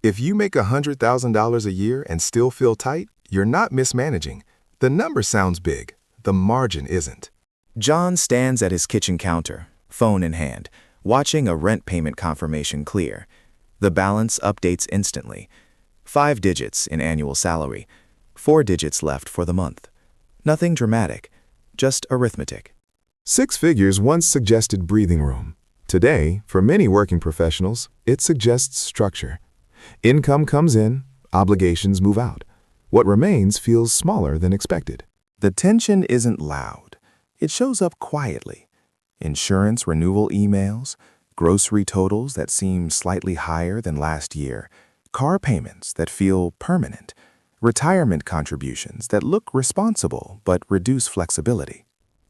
If you make $100,000 a year and still feel tight, you're not mismanaging. The number sounds big. The margin isn't. John stands at his kitchen counter, phone in hand, watching a rent payment confirmation clear. The balance updates instantly. 5 digits in annual salary, 4 digits left for the month. Nothing dramatic, just arithmetic. 6 figures once suggested breathing room. Today, for many working professionals, it suggests structure. Income comes in, obligations move out. What remains feels smaller than expected. The tension isn't loud. It shows up quietly. Insurance renewal emails, grocery totals that seem slightly higher than last year, car payments that feel permanent, retirement contributions that look responsible but reduce flexibility.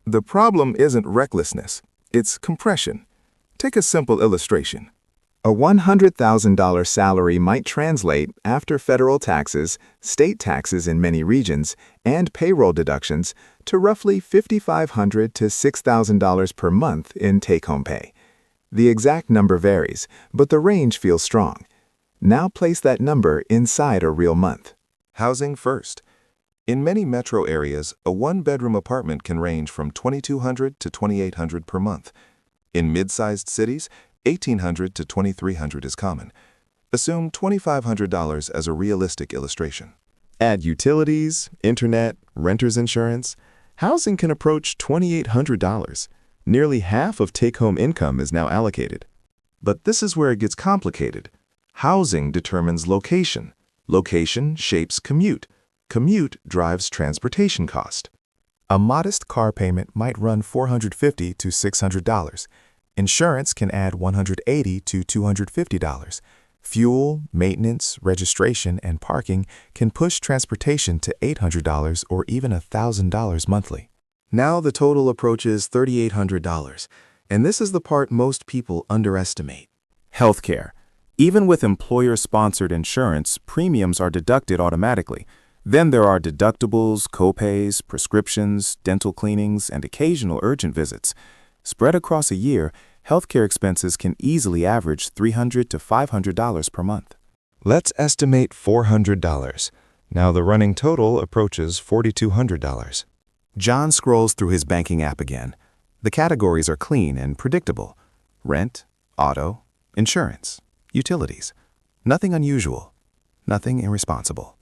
The problem isn't recklessness, it's compression. Take a simple illustration. A $100,000 salary might translate, after federal taxes, state taxes in many regions, and payroll deductions, to roughly $5,500 to $6,000 per month in take-home pay. The exact number varies, but the range feels strong. Now place that number inside a real month. Housing first. In many metro areas, a one-bedroom apartment can range from $2,200 to $2,800 per month. In mid-sized cities, $1,800 to $2,300 is common. Assume $2,500 as a realistic illustration. Add utilities, internet, renter's insurance. Housing can approach $2,800. Nearly half of take-home income is now allocated. But this is where it gets complicated. Housing determines location. Location shapes commute. Commute drives transportation cost. A modest car payment might run $450 to $600. Insurance can add $180 to $250. Fuel, maintenance, registration, and parking can push transportation to $800 or even $1,000 monthly. Now the total approaches $3,800, and this is the part most people underestimate. Healthcare. Even with employer-sponsored insurance, premiums are deducted automatically. Then there are deductibles, copays, prescriptions, dental cleanings, and occasional urgent visits. Spread across a year, healthcare expenses can easily average $300 to $500 per month. Let's estimate $400. Now the running total approaches $4,200. John scrolls through his banking app again. The categories are clean and predictable. Rent, auto, insurance, utilities. Nothing unusual, nothing irresponsible.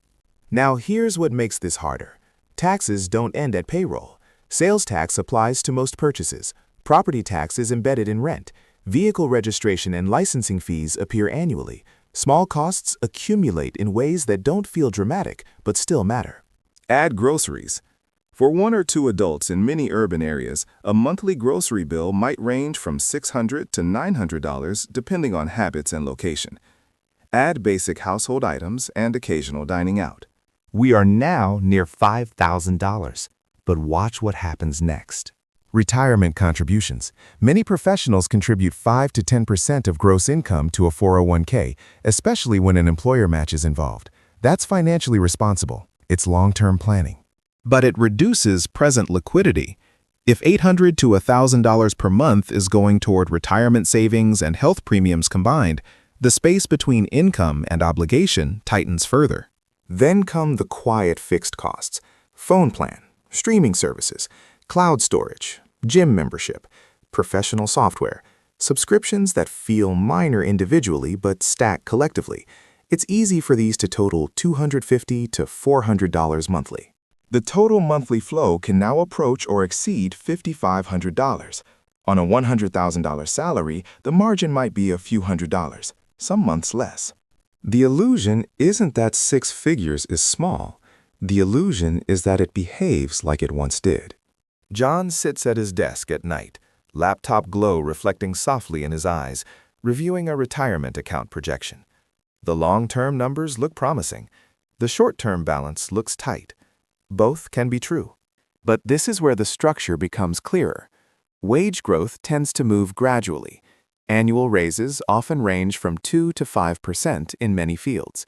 Now here's what makes this harder. Taxes don't end at payroll. Sales tax applies to most purchases. Property tax is embedded in rent. Vehicle registration and licensing fees appear annually. Small costs accumulate in ways that don't feel dramatic, but still matter. Add groceries. For 1 or 2 adults in many urban areas, a monthly grocery bill might range from $600 to $900 depending on habits and location. Add basic household items and occasional dining out. We are now near $5,000. But watch what happens next. Retirement contributions. Many professionals contribute 5 to 10% of gross income to a 401k, especially when an employer match is involved. That's financially responsible. It's long-term planning. But it reduces present liquidity. If $800 to $1,000 per month is going toward retirement savings and health premiums combined, the space between income and obligation tightens further. Then come the quiet fixed costs: phone plan, streaming services, cloud storage, gym membership, professional software, subscriptions that feel minor individually but stack collectively. It's easy for these to total $250 to $400 monthly. The total monthly flow can now approach or exceed $5,500. On a $100,000 salary, the margin might be a few $100s, some months less. The illusion isn't that 6 figures is small. The illusion is that it behaves like it once did. John sits at his desk at night, laptop glow reflecting softly in his eyes, reviewing a retirement account projection. The long-term numbers look promising. The short-term balance looks tight. Both can be true. But this is where the structure becomes clearer. Wage growth tends to move gradually. Annual raises often range from 2 to 5% in many fields.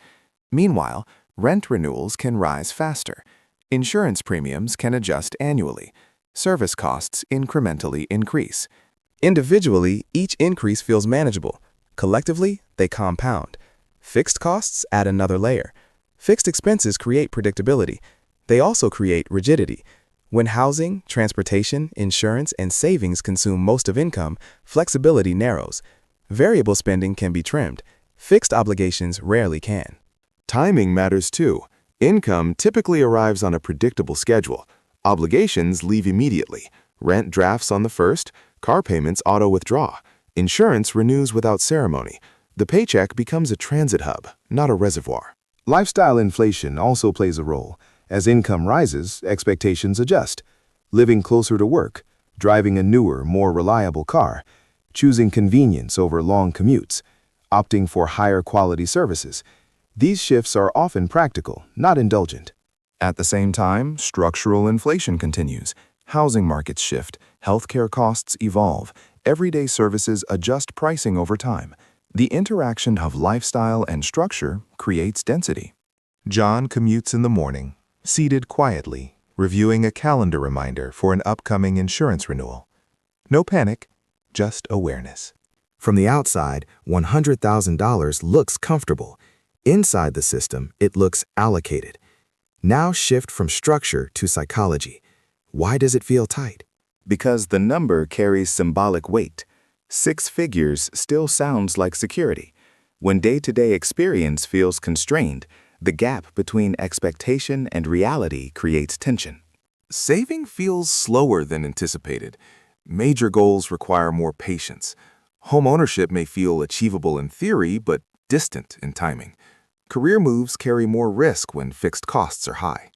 Meanwhile, rent renewals can rise faster. Insurance premiums can adjust annually. Service costs incrementally increase. Individually, each increase feels manageable. Collectively, they compound. Fixed costs add another layer. Fixed expenses create predictability. They also create rigidity. When housing, transportation, insurance, and savings consume most of income, flexibility narrows. Variable spending can be trimmed. Fixed obligations rarely can. Timing matters too. Income typically arrives on a predictable schedule. Obligations leave immediately. Rent drafts on the first, car payments auto-withdraw. Insurance renews without ceremony. The paycheck becomes a transit hub, not a reservoir. Lifestyle inflation also plays a role. As income rises, expectations adjust. Living closer to work, driving a newer, more reliable car, choosing convenience over long commutes, opting for higher quality services. These shifts are often practical, not indulgent. At the same time, structural inflation continues. Housing markets shift, healthcare costs evolve, everyday services adjust pricing over time. The interaction of lifestyle and structure creates density. John commutes in the morning, seated quietly, reviewing a calendar reminder for an upcoming insurance renewal. No panic, just awareness. From the outside, $100,000 looks comfortable. Inside the system, it looks allocated. Now shift from structure to psychology. Why does it feel tight? Because the number carries symbolic weight. 6 figures still sounds like security. When day-to-day experience feels constrained, the gap between expectation and reality creates tension. Saving feels slower than anticipated. Major goals require more patience. Home ownership may feel achievable in theory, but distant in timing. Career moves carry more risk when fixed costs are high.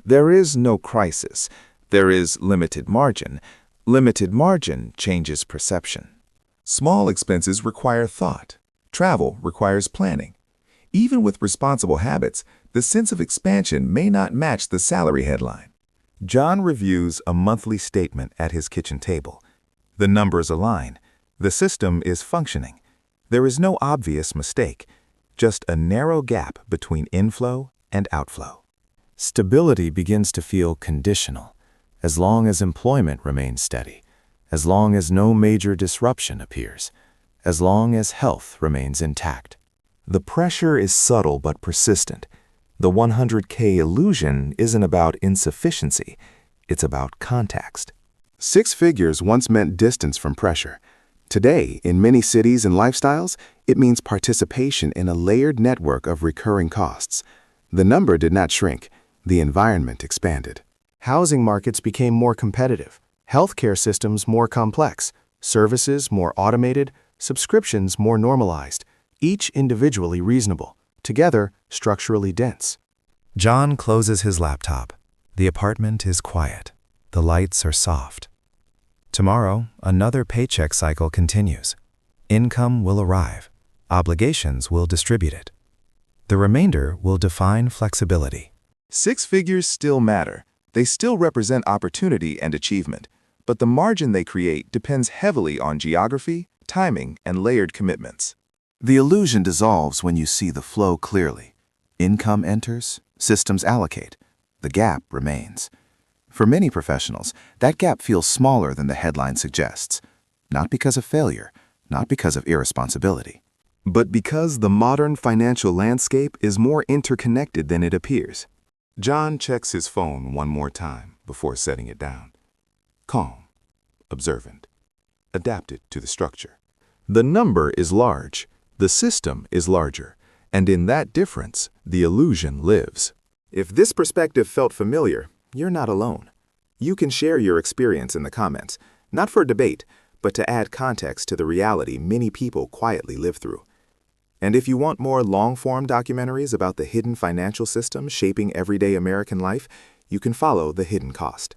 There is no crisis. There is limited margin. Limited margin changes perception. Small expenses require thought. Travel requires planning. Even with responsible habits, the sense of expansion may not match the salary headline. John reviews a monthly statement at his kitchen table. The numbers align. The system is functioning. There is no obvious mistake, just a narrow gap between inflow and outflow. Stability begins to feel conditional, as long as employment remains steady, as long as no major disruption appears, as long as health remains intact. The pressure is subtle but persistent. The 100K illusion isn't about insufficiency, it's about context. 6 figures once meant distance from pressure. Today, in many cities and lifestyles, it means participation in a layered network of recurring costs. The number did not shrink, the environment expanded. Housing markets became more competitive, healthcare systems more complex, services more automated, subscriptions more normalized, each individually reasonable, together structurally dense. John closes his laptop. The apartment is quiet. The lights are soft. Tomorrow, another paycheck cycle continues. Income will arrive. Obligations will distribute it. The remainder will define flexibility. 6 figures still matter. They still represent opportunity and achievement. But the margin they create depends heavily on geography, timing, and layered commitments. The illusion dissolves when you see the flow clearly. Income enters, systems allocate. The gap remains. For many professionals, that gap feels smaller than the headline suggests. Not because of failure, not because of irresponsibility, but because the modern financial landscape is more interconnected than it appears. John checks his phone one more time before setting it down. Calm, observant, adapted to the structure. The number is large, the system is larger, and in that difference, the illusion lives. If this perspective felt familiar, you're not alone. You can share your experience in the comments, not for debate, but to add context to the reality many people quietly live through. And if you want more long-form documentaries about the hidden financial system shaping everyday American life, you can follow The Hidden Cost.